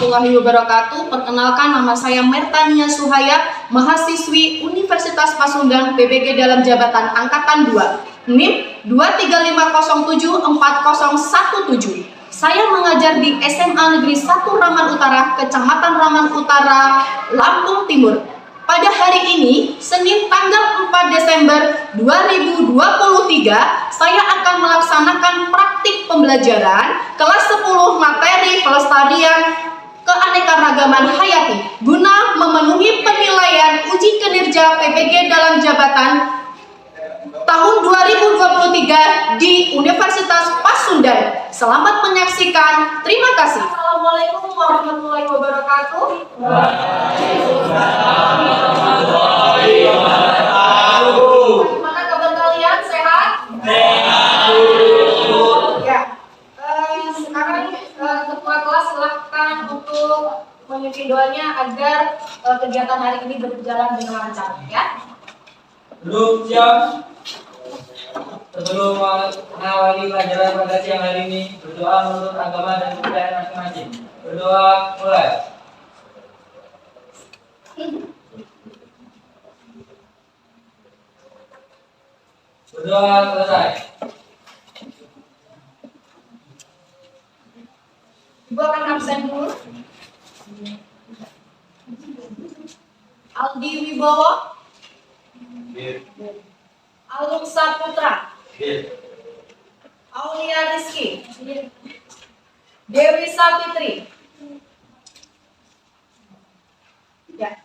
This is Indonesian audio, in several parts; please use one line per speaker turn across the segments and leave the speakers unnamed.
warahmatullahi wabarakatuh. Perkenalkan, nama saya Mertania Suhaya, mahasiswi Universitas Pasundan, PBG dalam jabatan Angkatan 2, NIM 235074017. Saya mengajar di SMA Negeri 1 Raman Utara, Kecamatan Raman Utara, Lampung Timur. Pada hari ini, Senin tanggal 4 Desember 2023, saya akan melaksanakan praktik pembelajaran kelas 10 materi pelestarian keanekaragaman hayati guna memenuhi penilaian uji kinerja PBG dalam jabatan tahun 2023 di Universitas Pasundan. Selamat menyaksikan. Terima kasih. Assalamualaikum warahmatullahi wabarakatuh. Bagaimana kabar kalian? Sehat? Sehat. Ya. Sekarang ketua kelas silahkan untuk memimpin doanya agar kegiatan hari ini berjalan dengan lancar. Ya.
Duduk siap. Sebelum mengawali pelajaran pada siang hari ini, berdoa menurut agama dan kepercayaan masing-masing. Berdoa mulai. Berdoa selesai.
Ibu akan absen dulu. Aldi Wibowo. Alung Saputra. Aulia Rizky. Dewi Sapitri. Ya.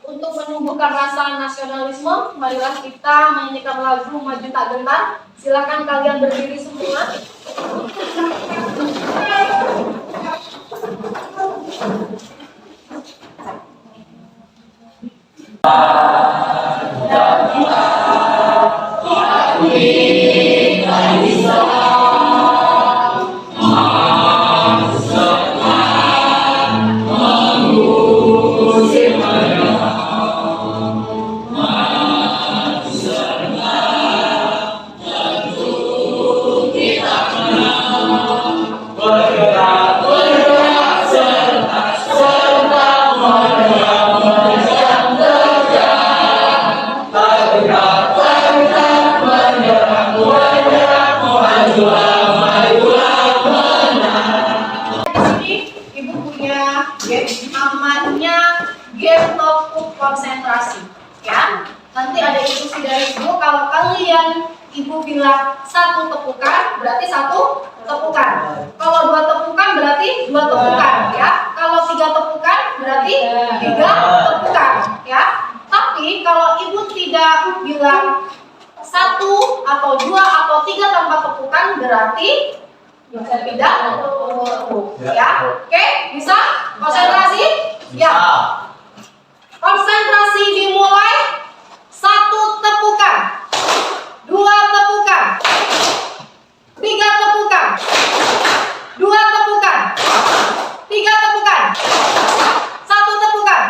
Untuk menumbuhkan rasa nasionalisme, marilah kita menyanyikan lagu Maju Tak Gentar. Silakan kalian berdiri semua. Game topik konsentrasi, ya. Nanti ada instruksi dari ibu. Kalau kalian ibu bilang satu tepukan, berarti satu tepukan. Kalau dua tepukan, berarti dua tepukan, ya. Kalau tiga tepukan, berarti tiga tepukan, ya. Tapi kalau ibu tidak bilang satu atau dua atau tiga tanpa tepukan, berarti tidak tepuk, ya. Oke, bisa konsentrasi, ya. Konsentrasi dimulai. Satu tepukan, dua tepukan, tiga tepukan, dua tepukan, tiga tepukan, satu tepukan,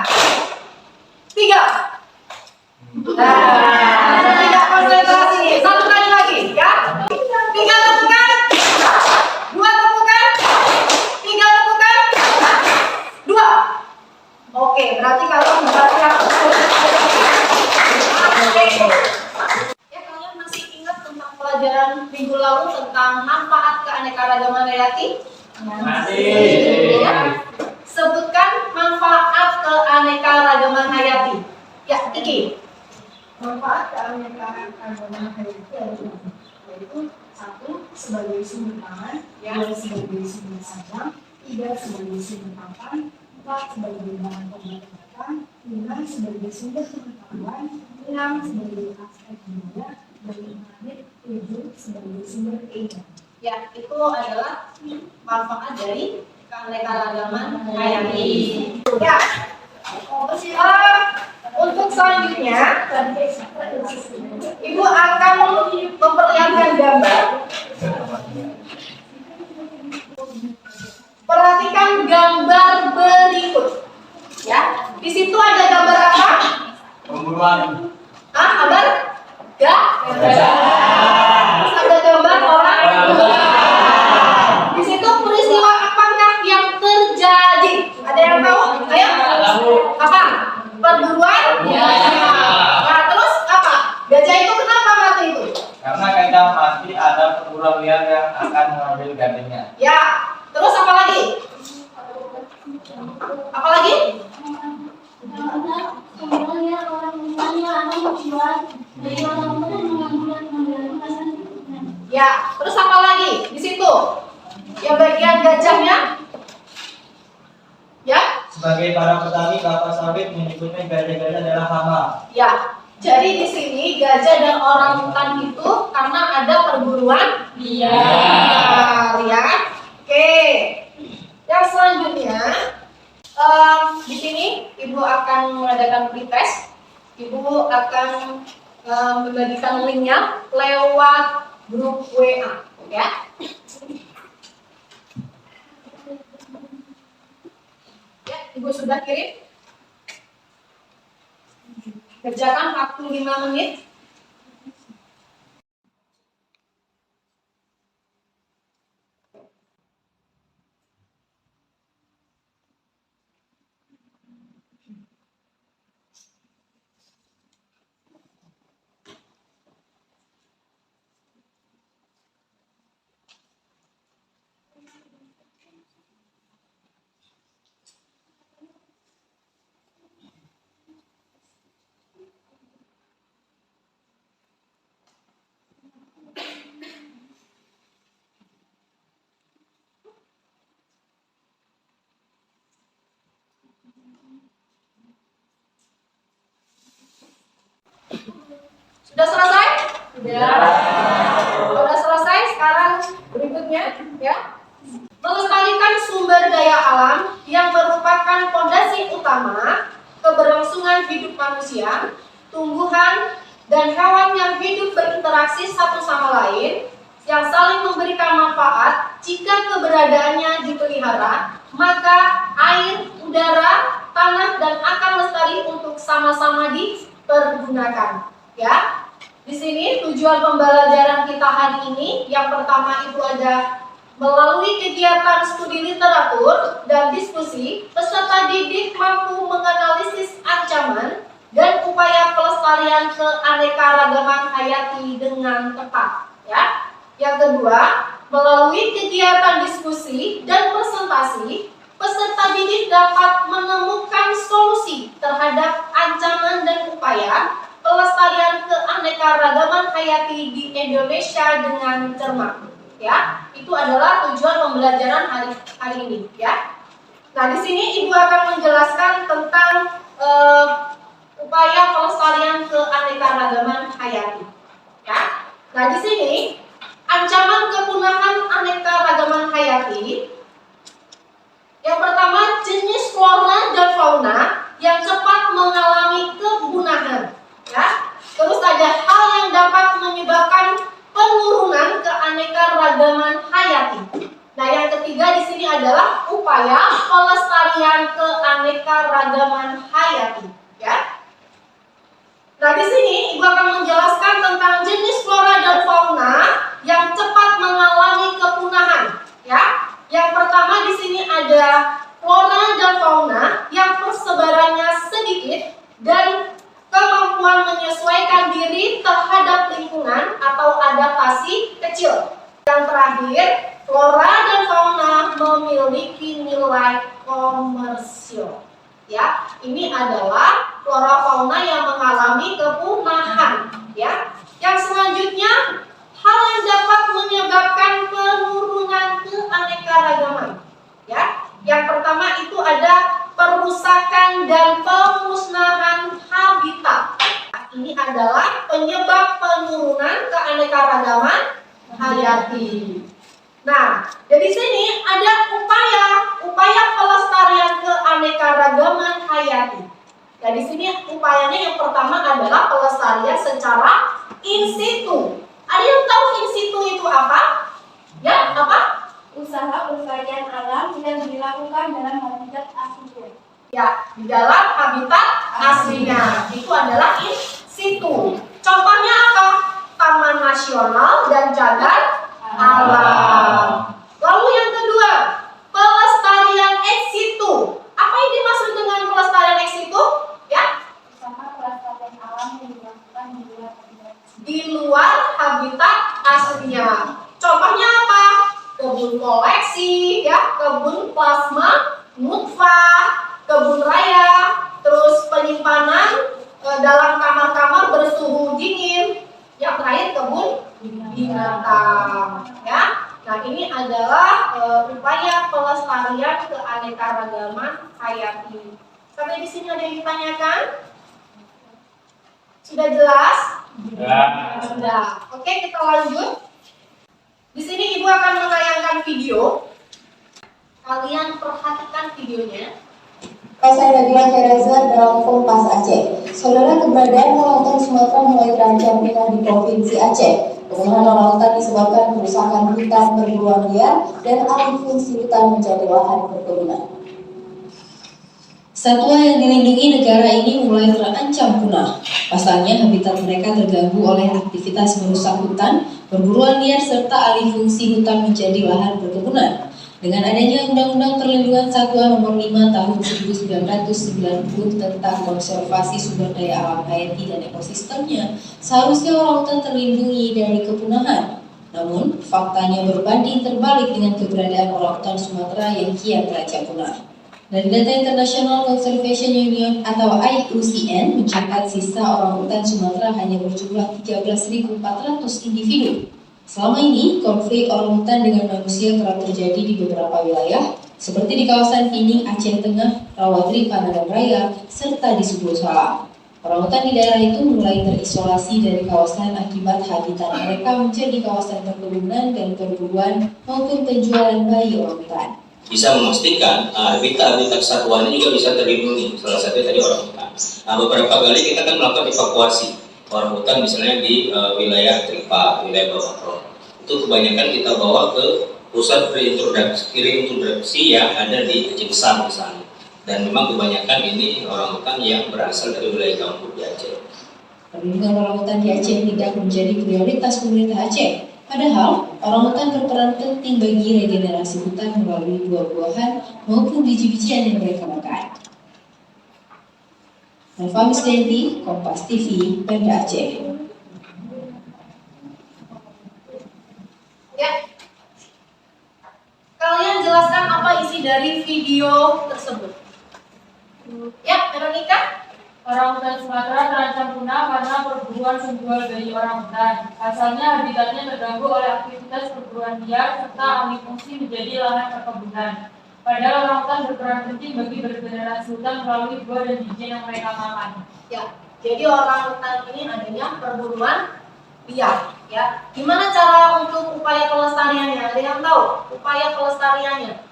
tiga. Tidak konsentrasi. Satu kali lagi, ya. Tiga tepukan, dua tepukan, tiga tepukan, dua. Oke, berarti kalau membaca ya, kalian masih ingat tentang pelajaran minggu lalu tentang manfaat keanekaragaman hayati?
Masih.
Ya. Sebutkan manfaat keanekaragaman hayati. Ya, Iki.
Manfaat keanekaragaman hayati adalah yaitu satu sebagai sumber pangan, dua sebagai sumber sandang, tiga sebagai sumber pakan, empat sebagai bahan pengobatan, lima sebagai sumber pengetahuan, enam sebagai aspek budaya, dan terakhir tujuh sebagai sumber keindahan.
Ya, itu adalah manfaat dari keanekaragaman hayati. Ya. Untuk selanjutnya, Ibu akan memperlihatkan gambar. Perhatikan gambar berikut. Ya, di situ ada gambar apa?
Pemburuan.
Gambar? Terus ada gambar orang. Di situ peristiwa apakah? Perburuan?
Ya.
Nah, terus apa? Gajah itu kenapa mati itu?
Karena gajah mati ada perburuan liar yang akan mengambil gantinya.
Ya. Terus apa lagi? Apa lagi? Ya. Terus apa lagi? Di situ. Ya bagian gajahnya. Ya.
Sebagai para petani, Bapak sawit menyebutnya gajah-gajah adalah hama.
Ya. Jadi di sini gajah dan orang hutan itu karena ada perburuan liar, ya. Oke. Yang selanjutnya, di sini Ibu akan mengadakan pretest. Ibu akan membagikan linknya lewat grup WA, ya. Ya, Ibu sudah kirim. Kerjakan waktu 5 menit. Sudah selesai? Sudah selesai. Sekarang berikutnya, ya. Melestarikan sumber daya alam yang merupakan fondasi utama keberlangsungan hidup manusia, tumbuhan, dan hewan yang hidup berinteraksi satu sama lain, yang saling memberikan manfaat. Jika keberadaannya dipelihara, maka air, udara, tanah, dan akan lestari untuk sama-sama dipergunakan. Ya, di sini tujuan pembelajaran kita hari ini, yang pertama itu ada melalui kegiatan studi literatur dan diskusi, peserta didik mampu menganalisis ancaman dan upaya pelestarian keanekaragaman hayati dengan tepat. Ya. Yang kedua, melalui kegiatan diskusi dan presentasi, peserta didik dapat menemukan solusi terhadap ancaman dan upaya pelestarian keanekaragaman hayati di Indonesia dengan cermat. Ya, itu adalah tujuan pembelajaran hari ini. Ya. Nah, di sini Ibu akan menjelaskan tentang upaya pelestarian keanekaragaman hayati. Ya. Nah, di sini ancaman kepunahan anekaragaman hayati. Yang pertama, jenis flora dan fauna yang cepat mengalami kepunahan. Ya. Terus ada hal yang dapat menyebabkan penurunan keanekaragaman hayati. Nah, yang ketiga di sini adalah upaya pelestarian keanekaragaman hayati. Ya. Nah, di sini Ibu akan menjelaskan tentang jenis flora dan fauna yang cepat mengalami kepunahan. Ya. Yang pertama di sini ada flora dan fauna yang persebarannya sedikit dan kemampuan menyesuaikan diri terhadap lingkungan atau adaptasi kecil. Yang terakhir, flora dan fauna memiliki nilai komersial. Ya, ini adalah flora fauna yang mengalami kepunahan. Ya, yang selanjutnya, hal yang dapat menyebabkan penurunan keanekaragaman. Ya, yang pertama itu ada perusakan dan pemusnahan habitat. Ini adalah penyebab penurunan keanekaragaman hayati. Nah, dari sini ada upaya pelestarian keanekaragaman hayati. Nah, di sini upayanya yang pertama adalah pelestarian secara in situ. Ada yang tahu in situ itu apa? Ya, apa?
Usaha pelestarian alam yang dilakukan dalam habitat aslinya.
Ya, di dalam habitat aslinya. Itu adalah in situ. Contohnya apa? Taman nasional dan cagar alam. Lalu yang kedua, pelestarian ex situ. Apa yang dimaksud dengan pelestarian ex situ? dalam kamar-kamar bersuhu dingin. Yang terakhir kebun binatang, ya. Nah, ini adalah upaya pelestarian keanekaragaman hayati. Sampai di sini ada yang ditanyakan? Sudah jelas? Sudah. Oke, kita lanjut. Di sini Ibu akan menayangkan video. Kalian perhatikan videonya.
Saya Nabila Fereza dalam Kompas Aceh. Saudara, keberadaan orangutan Sumatera mulai terancam punah di Provinsi Aceh. Pemunahan orangutan disebabkan kerusakan hutan perburuan liar dan alih fungsi hutan menjadi lahan perkebunan. Satwa yang dilindungi negara ini mulai terancam punah. Pasalnya, habitat mereka terganggu oleh aktivitas merusak hutan, perburuan liar, serta alih fungsi hutan menjadi lahan perkebunan. Dengan adanya Undang-Undang Perlindungan Satwa Nomor 5 Tahun 1990 tentang konservasi sumber daya alam hayati dan ekosistemnya, seharusnya orangutan terlindungi dari kepunahan. Namun, faktanya berbanding terbalik dengan keberadaan orangutan Sumatera yang kian terancam punah. Dari data International Conservation Union atau IUCN mencatat sisa orangutan Sumatera hanya berjumlah 13.400 individu. Selama ini, konflik orangutan dengan manusia kerap terjadi di beberapa wilayah, seperti di kawasan Pining, Aceh Tengah, Rawatri, Pangandaran Raya, serta di Suku Salam. Orangutan di daerah itu mulai terisolasi dari kawasan akibat habitat mereka menjadi kawasan perkebunan dan perburuan maupun penjualan bayi orangutan.
Bisa memastikan habitat satwa ini juga bisa terlindungi. Salah satunya tadi orangutan. Nah, beberapa kali kita kan melakukan evakuasi orangutan misalnya di wilayah Tripa, wilayah Bawah. Itu kebanyakan kita bawa ke pusat reintroduksi yang ada di Aceh Besar misalnya. Dan memang kebanyakan ini orangutan yang berasal dari wilayah gambut di Aceh.
Perlindungan orangutan di Aceh tidak menjadi prioritas pemerintah Aceh. Padahal, orangutan berperan penting bagi regenerasi hutan melalui buah-buahan maupun biji-bijian yang mereka makan. Nova Misdenti, Kompas TV, Pemda Aceh.
Ya. Kalian jelaskan apa isi dari video tersebut. Ya, Veronica?
Orangutan Sumatera terancam punah karena perburuan penjual bayi orangutan. Asalnya habitatnya terganggu oleh aktivitas perburuan liar serta alih fungsi menjadi lahan perkebunan. Padahal orangutan berperan penting bagi bergenerasi hutan melalui buah dan biji yang mereka makan.
Ya, jadi orangutan ini adanya perburuan liar. Ya, gimana cara untuk upaya pelestariannya? Ada yang tahu upaya pelestariannya?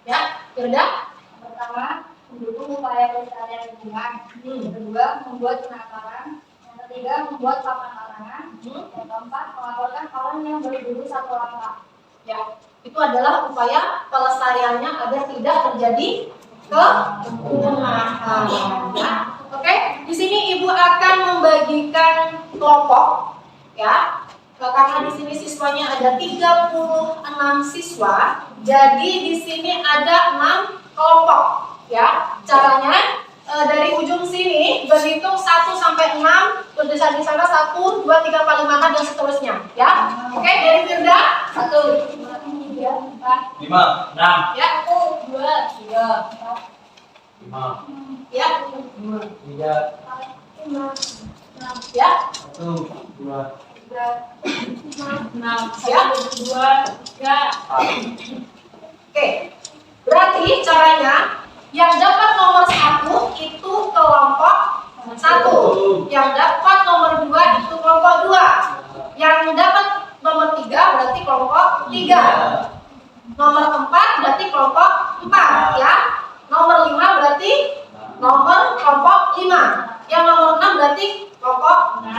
Ya, Firda?
Pertama, mendukung upaya pelestarian lingkungan. Yang kedua, membuat penataran. Yang ketiga, membuat papan larangan. Yang keempat, melaporkan orang yang berburu satwa langka.
Ya, itu adalah upaya pelestariannya agar tidak terjadi kepunahan. Ya. Oke, di sini Ibu akan membagikan kelompok, ya. Karena di sini siswanya ada 36 siswa, jadi di sini ada 6 kelompok, ya. Caranya dari ujung sini berhitung 1 sampai 6, tulisan di sana 1, 2, 3, 4, 5, dan seterusnya, ya. Oke, dari Firda 1, 2, 3, 4,
5, 6,
ya, 1, 2, 3, 4,
5,
ya,
3,
5, 6, ya,
1, 2,
3,
6,
ya.
2, 3.
Oke, berarti caranya yang dapat nomor 1 itu kelompok 1, yang dapat nomor 2 itu kelompok 2, yang dapat nomor 3 berarti kelompok 3, nomor 4 berarti kelompok 4, ya, nomor 5 berarti nomor kelompok 5, yang nomor 6 berarti kelompok 6.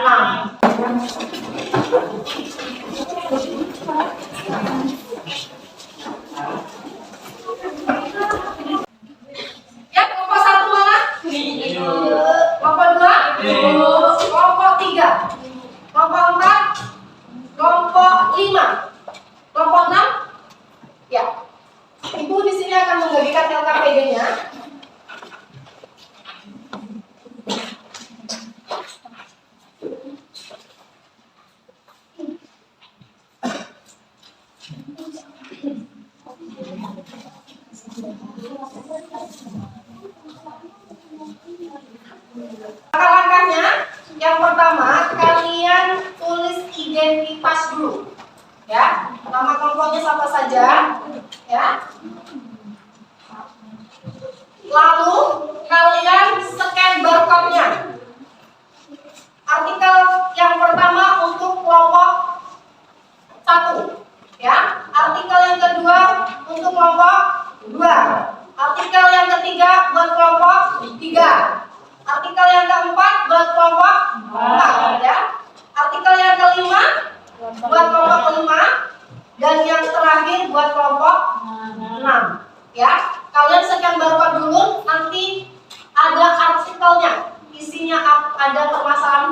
Ya, kelompok 1 mana? Kelompok 2? Kelompok 3? Kelompok 4? Kelompok 5? Kelompok 6? Ya. Ibu di sini akan membagikan LKPD-nya.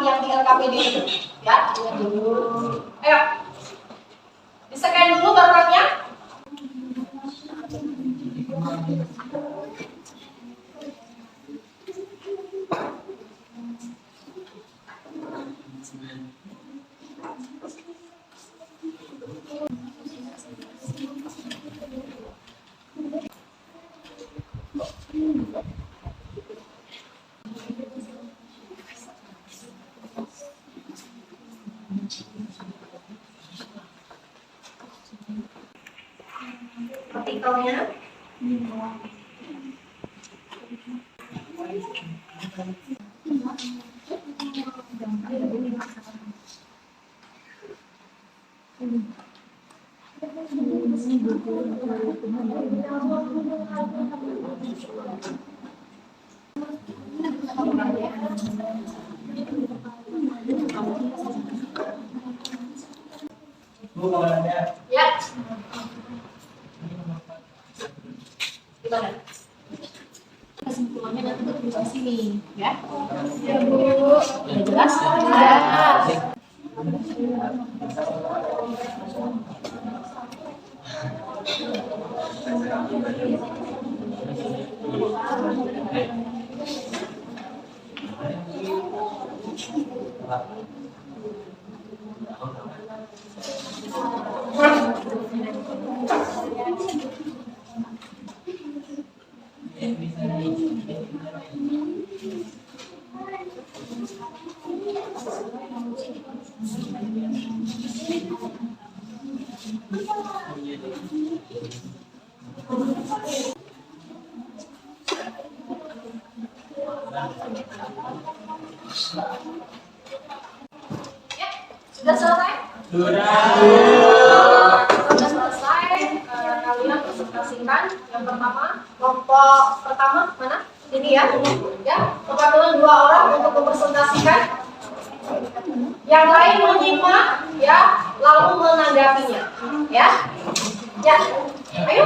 yang di LKPD itu. Ya, ayo. Di-scan dulu barcode-nya. Artikelnya.
Bu, komandannya.
Ya. Gimana? Kesimpulannya nanti ketemu di sini, ya? Ya, Bu. Udah jelas? Ya. Sudah selesai? Sudah selesai. Kalian presentasikan yang pertama, kelompok pertama mana? Ini ya. Ya, kebetulan 2 orang untuk mempresentasikan. Yang lain menyimak, ya, lalu menanggapinya, ya. Ya, ayo.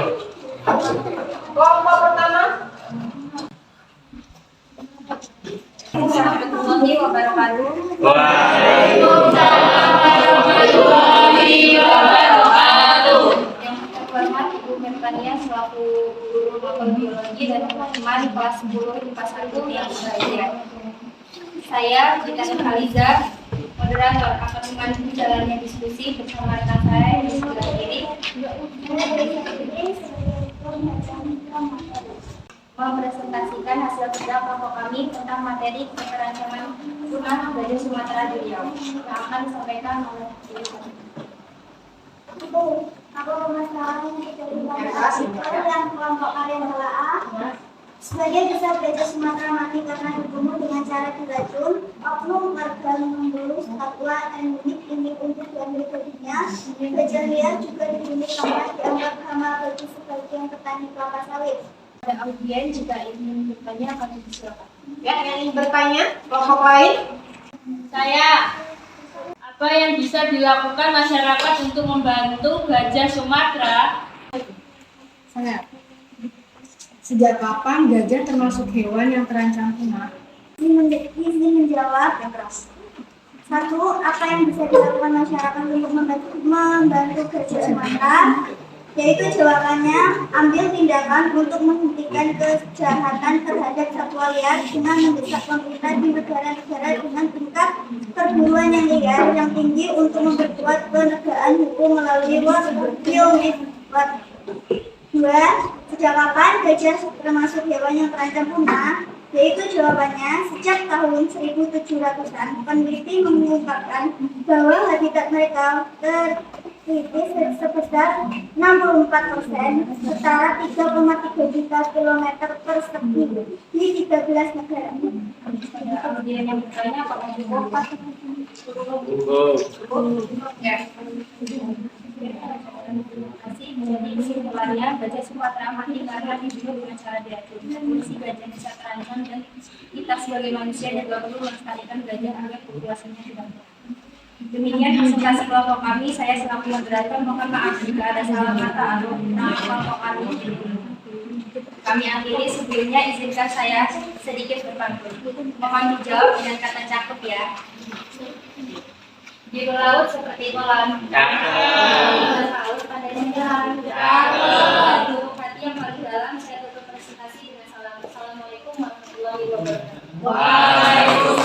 Kelompok pertama.
Warahmatullahi wabarakatuh. Yang terhormat Ibu Mertania selaku guru mata biologi dan teman-teman kelas 10 IPA 1 yang berbahagia. Saya Gita Khaliza, moderator akan memandu jalannya diskusi bersama rekan saya di sebelah kiri. Mempresentasikan hasil kerja kelompok kami tentang materi keterancaman punah gajah Sumatera di Riau yang akan disampaikan oleh
Aku permasalahan yang kelompok kalian telah sebagai besar gajah Sumatera mati karena dibunuh dengan cara diracun. Oknum warga memburu satwa endemik ini untuk yang berikutnya. Gajah liar juga dibunuh karena dianggap hama bagi sebagian petani kelapa sawit.
Pada audien, jika ingin bertanya kami silakan.
Ya, yang ingin bertanya, kelompok lain.
Saya, apa yang bisa dilakukan masyarakat untuk membantu gajah Sumatera?
Saya. Sejak kapan gajah termasuk hewan yang terancam punah?
Izin menjawab.
Yang keras.
1. Apa yang bisa dilakukan masyarakat untuk membantu gajah Sumatera? Yaitu jawabannya, ambil tindakan untuk menghentikan kejahatan terhadap satwa liar dengan mendesak pemerintah di negara-negara dengan tingkat perburuan yang liar yang tinggi untuk memperkuat penegakan hukum melalui wildlife. 2. Sejak kapan gajah termasuk hewan yang terancam punah? Yaitu jawabannya, sejak tahun 1700-an, peneliti mengungkapkan bahwa habitat mereka terkritis sebesar 64%, setara 3,3 juta kilometer persegi di 13 negara.
Kemudian yang bertanya apakah cukup?
Ya.
Terima kasih. Jadi kesimpulannya gajah Sumatera mati karena dibunuh dengan cara diracun. Kondisi gajah bisa terancam dan kita sebagai manusia juga perlu melestarikan gajah agar populasinya tidak berkurang. Demikian presentasi kelompok kami. Saya selaku moderator mohon maaf jika ada salah kata atau nama kelompok kami. Kami akhiri, sebelumnya izinkan saya sedikit berpantun. Mohon dijawab dengan kata cakep ya. Biru laut seperti kolam. Laut pada jalan. Lubuk hati yang paling dalam, saya tutup presentasi dengan salam. Assalamualaikum warahmatullahi wabarakatuh.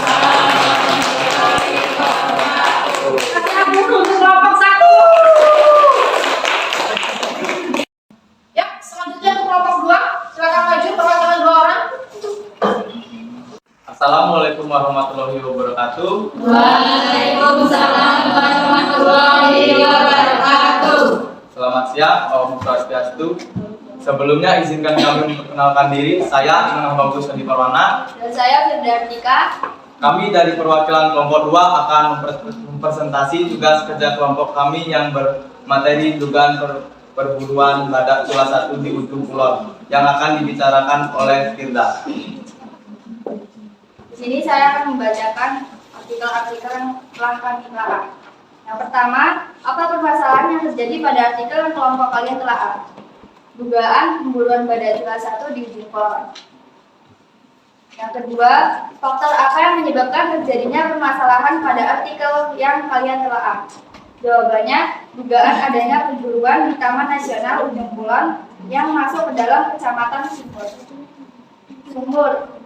Kasih ampun untuk kelompok 1. Ya, selanjutnya untuk kelompok 2. Silakan maju perwakilan 2 orang.
Assalamualaikum warahmatullahi wabarakatuh.
Waalaikumsalam warahmatullahi wabarakatuh.
Selamat siang, Om Swastiastu. Sebelumnya izinkan kami memperkenalkan diri. Saya Imam Bagus Adi Parwana.
Dan saya Firdartika.
Kami dari perwakilan kelompok 2 akan mempresentasi tugas kerja kelompok kami yang bermateri dugaan perburuan badak cula 1 di ujung kulon yang akan dibicarakan oleh Firda.
Di sini saya akan membacakan artikel-artikel yang telah kami telah. Yang pertama, apa permasalahan yang terjadi pada artikel yang kelompok kalian telah? Dugaan pemburuan badak cula 1 di ujung kulon. Yang kedua, faktor apa yang menyebabkan terjadinya permasalahan pada artikel yang kalian telah? Jawabannya, dugaan adanya pemburuan di Taman Nasional Ujung Kulon yang masuk ke dalam Kecamatan Sumur.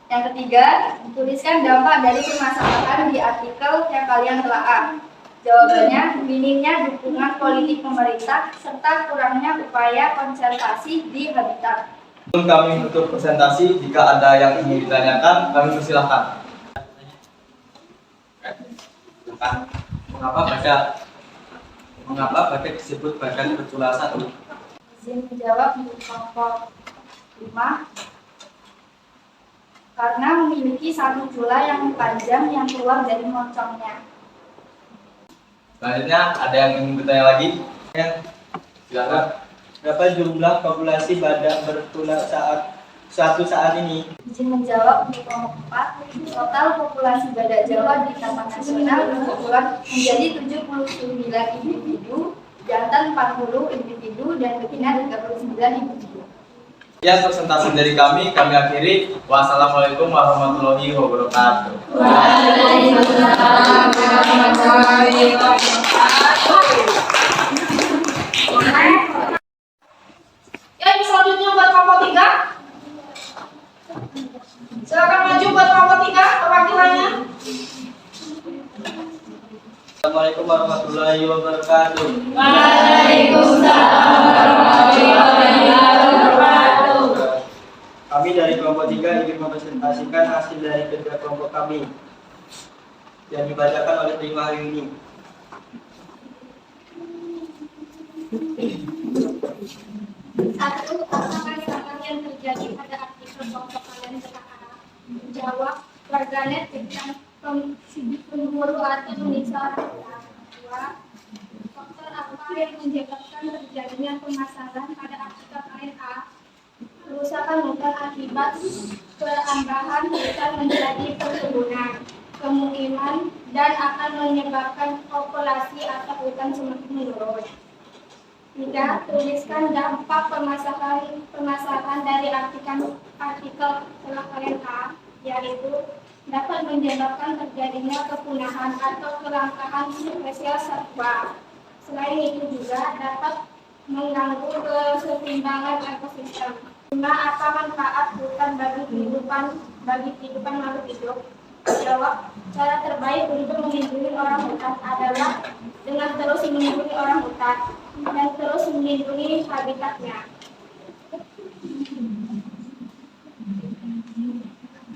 Yang ketiga, tuliskan dampak dari permasalahan di artikel yang kalian telah. Jawabannya, minimnya dukungan politik pemerintah serta kurangnya upaya konservasi di habitat.
Sebelum kami menutup presentasi, jika ada yang ingin ditanyakan, kami persilahkan. Mengapa badak disebut badak bercula 1?
Izin menjawab untuk kelompok 5. Karena memiliki satu cula yang panjang yang keluar dari moncongnya.
Selanjutnya, ada yang ingin bertanya lagi? Silakan.
Berapa jumlah populasi badak bercula saat ini?
Izin menjawab untuk kelompok 4. Total populasi badak Jawa di Taman Nasional Ujung Kulon menjadi 79 individu, jantan 40 individu, dan betina 39 individu.
Ya, presentasi dari kami akhiri. Wassalamualaikum warahmatullahi wabarakatuh.
Waalaikumsalam warahmatullahi wabarakatuh.
Ya, ini selanjutnya buat kelompok 3. Silakan maju buat kelompok 3 perwakilannya.
Assalamualaikum warahmatullahi wabarakatuh.
Waalaikumsalam warahmatullahi wabarakatuh.
Kami dari kelompok 3 ingin mempresentasikan hasil dari kerja kelompok kami yang dibacakan oleh Prima hari ini.
Satu, apakah yang terjadi pada artikel kelompok kalian telah? Jawab, warganet tentang pemburu atau menyiksa orang hutan. Dua, faktor apa yang menyebabkan terjadinya permasalahan pada artikel kalian A? Kerusakan hutan akibat perambahan hutan menjadi perkebunan, kemungkinan dan akan menyebabkan populasi atau hutan semakin menurun. 3. Tuliskan dampak permasalahan dari artikel telah kalian A, yaitu dapat menyebabkan terjadinya kepunahan atau kelangkaan spesies satwa. Selain itu juga dapat mengganggu keseimbangan ekosistem. 5. Apa manfaat hutan bagi kehidupan makhluk hidup? Jawab, cara terbaik untuk melindungi orang hutan adalah dengan terus melindungi orang hutan dan terus melindungi habitatnya.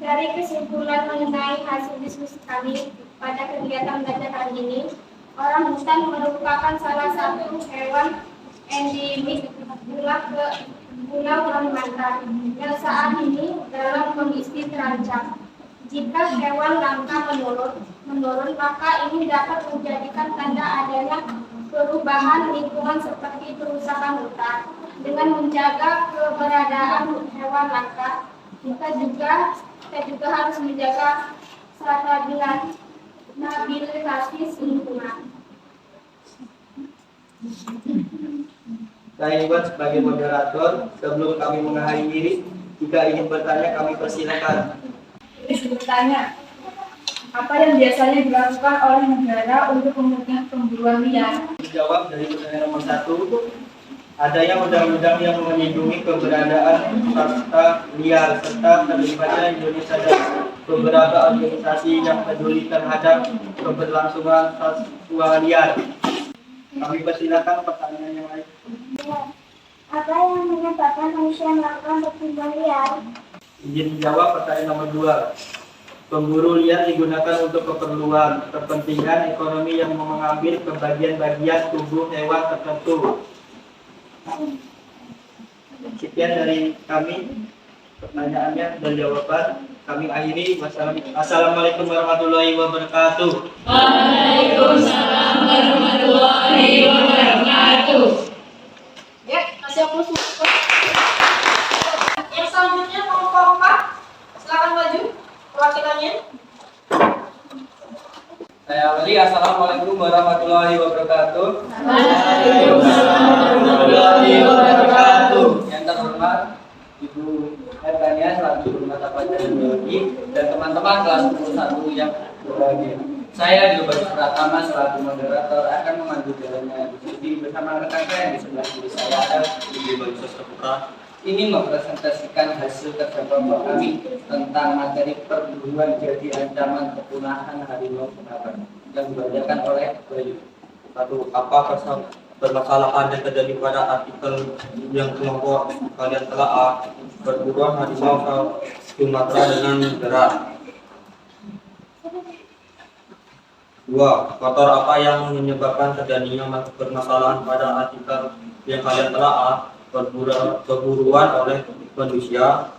Dari kesimpulan mengenai hasil diskusi kami pada kegiatan belajar hari ini, orang hutan merupakan salah satu hewan endemik Pulau Kalimantan yang saat ini dalam kondisi terancam. Jika hewan langka menurun, maka ini dapat menjadikan tanda adanya perubahan lingkungan seperti kerusakan hutan. Dengan menjaga keberadaan hewan langka, kita juga harus menjaga stabilitas lingkungan.
Saya Iwan sebagai moderator. Sebelum kami mengakhiri diri, jika ingin bertanya kami persilakan.
Bertanya.
Apa yang biasanya dilakukan oleh negara untuk memenuhi pemburuan liar?
Dijawab dari pertanyaan nomor 1, adanya undang-undang yang melindungi keberadaan satwa liar serta terlibatnya Indonesia dan beberapa organisasi yang peduli terhadap keberlangsungan satwa liar. Kami persilakan pertanyaan yang lain.
Apa yang menyebabkan manusia melakukan perburuan liar?
Izin dijawab pertanyaan nomor 2. Pemburu liar digunakan untuk keperluan kepentingan ekonomi yang mengambil bagian-bagian tubuh hewan tertentu. Sekian dari kami pertanyaannya dan jawaban. Kami akhiri. Wassalamualaikum warahmatullahi wabarakatuh.
Waalaikumsalam warahmatullahi wabarakatuh.
Ya, kasih aplaus. Yang selanjutnya kelompok 4. Silakan maju perwakilannya.
Saya awali. Assalamualaikum warahmatullahi wabarakatuh.
Waalaikumsalam warahmatullahi wabarakatuh.
Yang terhormat Ibu Ertania selaku guru mata pelajaran biologi dan teman-teman kelas 11 yang berbahagia. Saya Dio Bagus Pratama selaku moderator akan memandu jalannya diskusi bersama rekan saya di sebelah kiri saya ada Ibu Bagus Putra. Ingin mempresentasikan hasil kerja kelompok kami tentang materi perburuan jadi ancaman kepunahan harimau Sumatera yang dibacakan oleh Bayu. Satu, apa permasalahan yang terjadi pada artikel yang kelompok kalian telah perburuan harimau Sumatera dengan berat. Dua, faktor apa yang menyebabkan terjadinya permasalahan pada artikel yang kalian telah perburuan oleh manusia,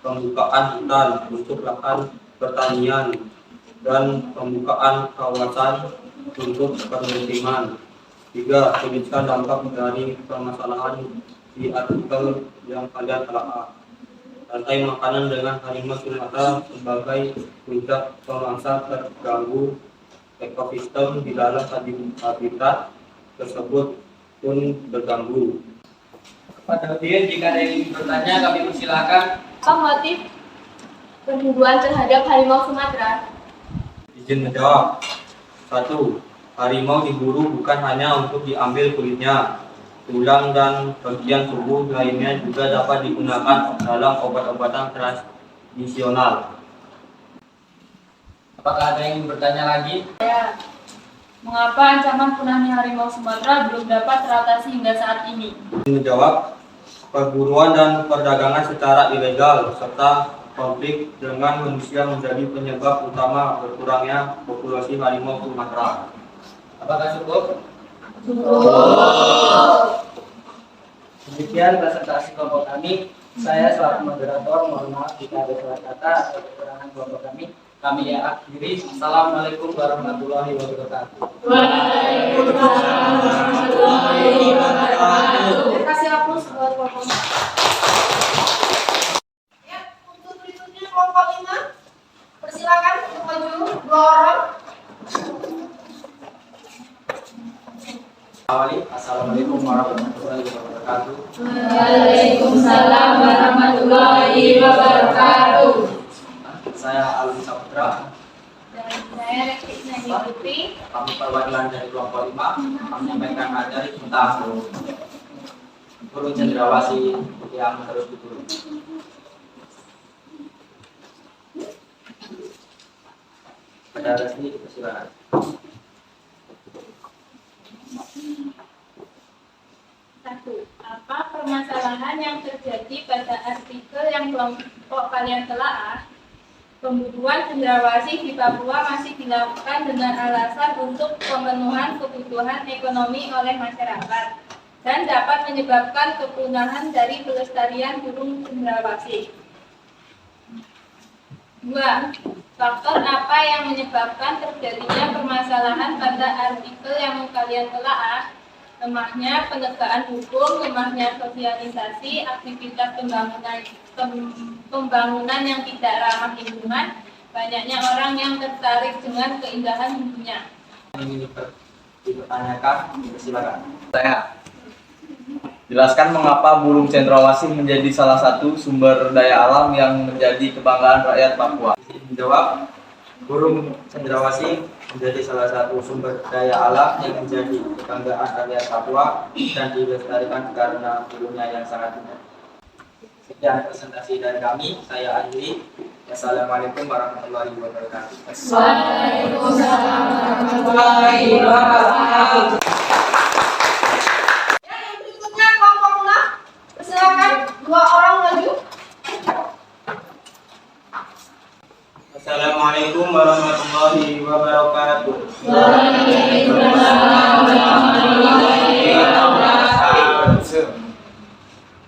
pembukaan hutan untuk lahan pertanian, dan pembukaan kawasan untuk permukiman. Tiga, tuliskan dampak dari permasalahan di artikel yang kalian telah. Rantai makanan dengan harimau Sumatera sebagai puncak pemangsa terganggu ekosistem di dalam habitat tersebut pun terganggu. Pada hadirin, jika ada yang ingin bertanya, kami persilakan.
Apa motif pemburuan terhadap harimau Sumatera?
Izin menjawab. 1. Harimau diburu bukan hanya untuk diambil kulitnya, tulang dan bagian tubuh lainnya juga dapat digunakan dalam obat-obatan tradisional. Apakah ada yang ingin bertanya lagi?
Mengapa ancaman punahnya harimau Sumatera belum dapat teratasi hingga saat ini?
Izin menjawab. Perburuan dan perdagangan secara ilegal serta konflik dengan manusia menjadi penyebab utama berkurangnya populasi harimau Sumatera. Apakah cukup? Demikian presentasi kelompok kami. Saya selaku moderator mohon maaf jika ada salah kata atau kekurangan kelompok kami. Kami akhiri. Assalamualaikum warahmatullahi wabarakatuh.
Waalaikumsalam warahmatullahi wabarakatuh.
Terima kasih aplaus buat kelompok 4. Ya, untuk berikutnya kelompok 5. Persilakan untuk maju 2 orang.
Assalamualaikum warahmatullahi wabarakatuh.
Waalaikumsalam warahmatullahi wabarakatuh.
Saya Alwi Saputra.
Dan saya Rekti Putri.
Kami perwakilan dari kelompok 5. Kami menyampaikan materi tentang burung cendrawasih yang harus diburu. Pada resmi dipersilakan.
Satu, apa permasalahan yang terjadi pada artikel yang kelompok kalian telaah? Pemburuan cendrawasih di Papua masih dilakukan dengan alasan untuk pemenuhan kebutuhan ekonomi oleh masyarakat dan dapat menyebabkan kepunahan dari pelestarian burung cendrawasih. 2. Faktor apa yang menyebabkan terjadinya permasalahan pada artikel yang kalian telaah? Lemahnya penegakan hukum, lemahnya sosialisasi, aktivitas pembangunan yang tidak ramah lingkungan, banyaknya orang yang tertarik dengan keindahan dunia.
Ini dipertanyakan, silakan. Saya jelaskan mengapa burung cendrawasih menjadi salah satu sumber daya alam yang menjadi kebanggaan rakyat Papua. Menjawab,
Burung cendrawasih menjadi salah satu sumber daya alam yang menjadi kebanggaan rakyat Papua dan dilestarikan karena burungnya yang sangat indah. Sekian presentasi dari kami, saya akhiri. Wassalamualaikum warahmatullahi wabarakatuh.
Waalaikumsalam warahmatullahi wabarakatuh. Ya, yang berikutnya kelompok 6. Persilakan 2 orang maju.
Assalamualaikum warahmatullahi wabarakatuh.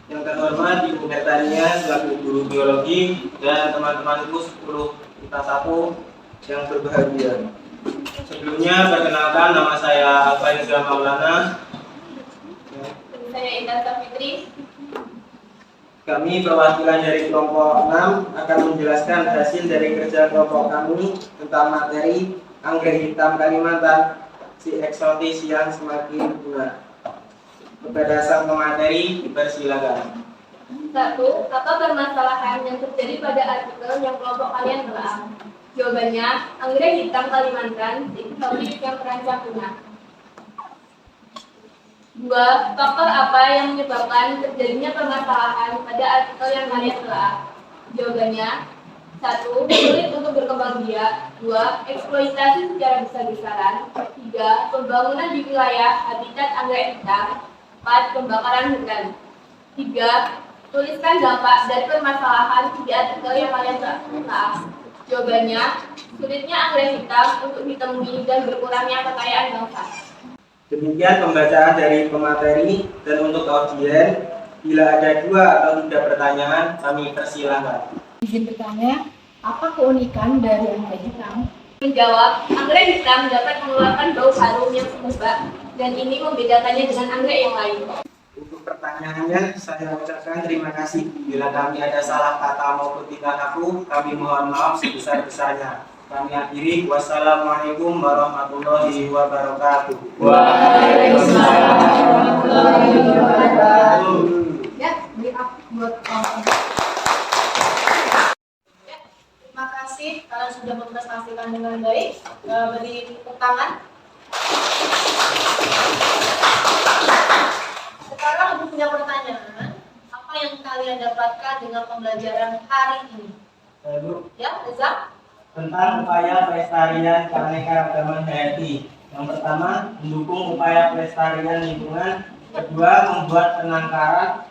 Yang terhormat Ibu Betania selaku guru biologi dan teman-temanku 10 kita 1 yang berbahagia. Sebelumnya perkenalkan, nama saya Alfaizal Maulana.
Saya Indah Safitri.
Kami perwakilan dari kelompok 6 akan menjelaskan hasil dari kerja kelompok kami tentang materi anggrek hitam Kalimantan si eksotis yang semakin punah. Kepada sang pemateri, dipersilakan.
1. Apa permasalahan yang terjadi pada artikel yang kelompok kalian telah? Jawabannya, anggrek hitam Kalimantan si eksotis yang terancam punah. 2. Faktor apa yang menyebabkan terjadinya permasalahan pada artikel yang kalian telah? Jawabannya, 1. Sulit untuk berkembang biak. 2. Eksploitasi secara besar-besaran. 3. Pembangunan di wilayah habitat anggrek hitam. 4. Pembakaran hutan. 3. Tuliskan dampak dari permasalahan di artikel yang kalian telah. Jawabannya, sulitnya anggrek hitam untuk ditemui dan berkurangnya kekayaan bangsa.
Demikian pembacaan dari pemateri, dan untuk audien, bila ada 2 atau 3 pertanyaan, kami persilahkan.
Izin bertanya, apa keunikan dari anggrek hitam?
Menjawab, anggrek hitam dapat mengeluarkan bau harum yang semerbak dan ini membedakannya dengan anggrek yang lain.
Untuk pertanyaannya, saya ucapkan terima kasih. Bila kami ada salah kata maupun tingkah laku, kami mohon maaf sebesar-besarnya. Kami akhiri. Wassalamualaikum warahmatullahi wabarakatuh.
Waalaikumsalam warahmatullahi wabarakatuh. Ya, beri up buat ya, terima kasih kalian sudah memprestasikan dengan baik. Beri tepuk tangan. Sekarang ibu punya pertanyaan. Apa yang kalian dapatkan dengan pembelajaran hari ini?
Lalu,
Ya, Reza?
tentang upaya pelestarian keanekaragaman hayati. Yang pertama, mendukung upaya pelestarian lingkungan. Kedua, membuat penangkaran.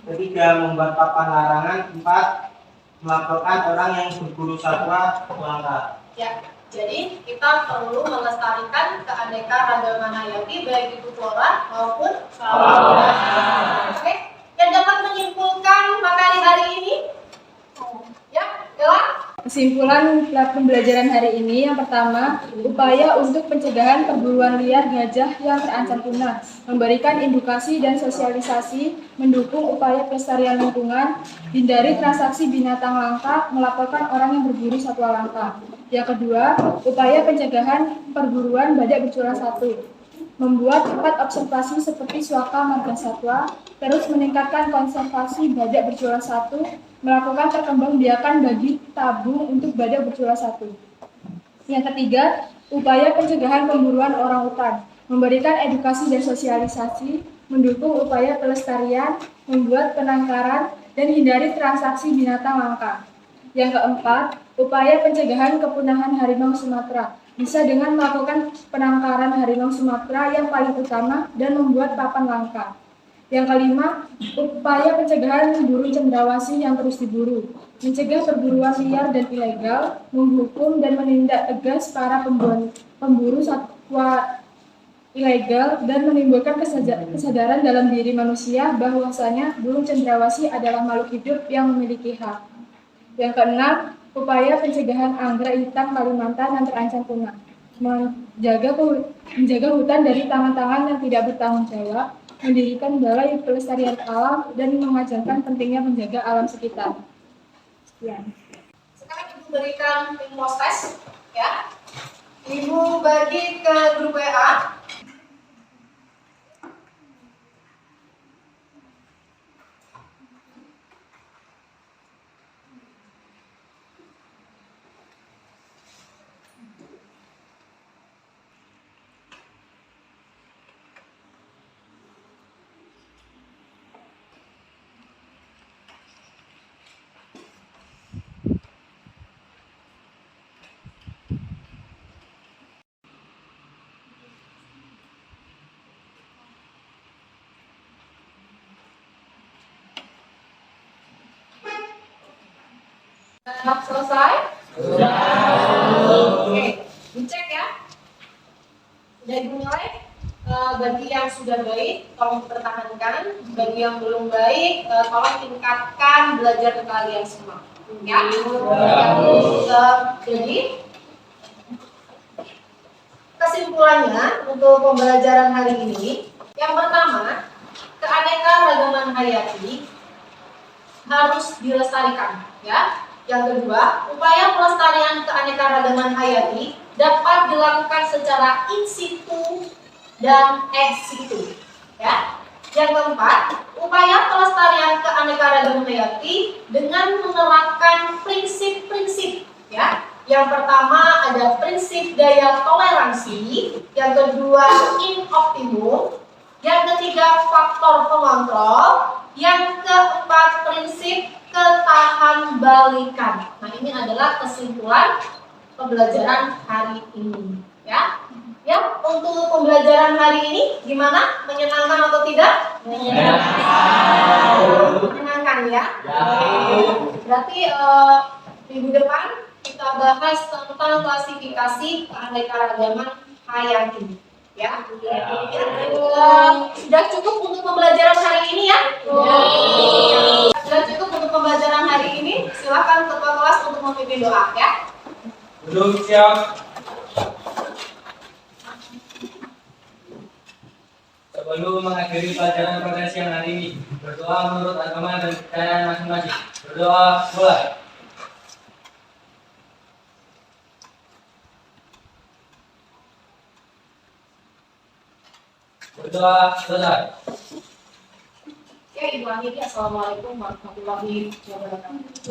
Ketiga, membuat papan larangan. 4, melaporkan orang yang berburu satwa langka.
Ya, jadi kita perlu melestarikan keanekaragaman hayati baik itu flora maupun fauna. Oke, yang dapat menyimpulkan materi hari ini? Ya, Ella?
Kesimpulan pembelajaran hari ini yang pertama, upaya untuk pencegahan perburuan liar gajah yang terancam punah, memberikan edukasi dan sosialisasi, mendukung upaya pelestarian lingkungan, hindari transaksi binatang langka, melaporkan orang yang berburu satwa langka. Yang kedua, upaya pencegahan perburuan badak bercula satu, membuat tempat observasi seperti Suaka Marga Satwa, terus meningkatkan konservasi badak bercula satu, melakukan perkembangbiakan bagi tabung untuk badak bercula satu. Yang ketiga, upaya pencegahan pemburuan orang utan, memberikan edukasi dan sosialisasi, mendukung upaya pelestarian, membuat penangkaran, dan hindari transaksi binatang langka. Yang keempat, upaya pencegahan kepunahan harimau Sumatera, bisa dengan melakukan penangkaran harimau Sumatera yang paling utama dan membuat papan langka. Yang kelima, upaya pencegahan burung cendrawasih yang terus diburu, mencegah perburuan liar dan ilegal, menghukum dan menindak tegas para pemburu satwa ilegal, dan menimbulkan kesadaran dalam diri manusia bahwasanya burung cendrawasih adalah makhluk hidup yang memiliki hak. Yang keenam, upaya pencegahan anggrek hitam Kalimantan yang terancam punah, menjaga hutan dari tangan-tangan yang tidak bertanggung jawab, mendirikan balai pelestarian alam, dan mengajarkan pentingnya menjaga alam sekitar. Sekian.
Sekarang Ibu berikan info tes, ya. Ibu bagi ke grup WA. Selesai? Oke, dicek ya. Sudah dimulai. Bagi yang sudah baik, tolong pertahankan. Bagi yang belum baik, tolong tingkatkan belajar kalian semua. Ya. Jadi kesimpulannya untuk pembelajaran hari ini, yang pertama, keanekaragaman hayati harus dilestarikan. Ya. Yang kedua, upaya pelestarian keanekaragaman hayati dapat dilakukan secara in situ dan ex situ. Ya. Yang keempat, upaya pelestarian keanekaragaman hayati dengan menerapkan prinsip-prinsip. Ya. Yang pertama ada prinsip daya toleransi, yang kedua in optimum, yang ketiga faktor pengontrol, yang keempat prinsip ketahan balikan. Nah, ini adalah kesimpulan pembelajaran hari ini, ya. Ya, untuk pembelajaran hari ini gimana? Menyenangkan atau tidak? Menyenangkan ya. Berarti minggu depan kita bahas tentang klasifikasi keanekaragaman hayati. Ya. Sudah cukup untuk pembelajaran hari ini ya? Sudah cukup untuk pembelajaran hari ini. Silakan ketua kelas untuk memimpin doa ya.
Duduk siap. Sebelum mengakhiri pelajaran pada siang hari ini, berdoa menurut agama dan kepercayaan masing-masing. Berdoa mulai. Berdoa selesai.
Oke, Ibu Anidi, assalamualaikum warahmatullahi wabarakatuh.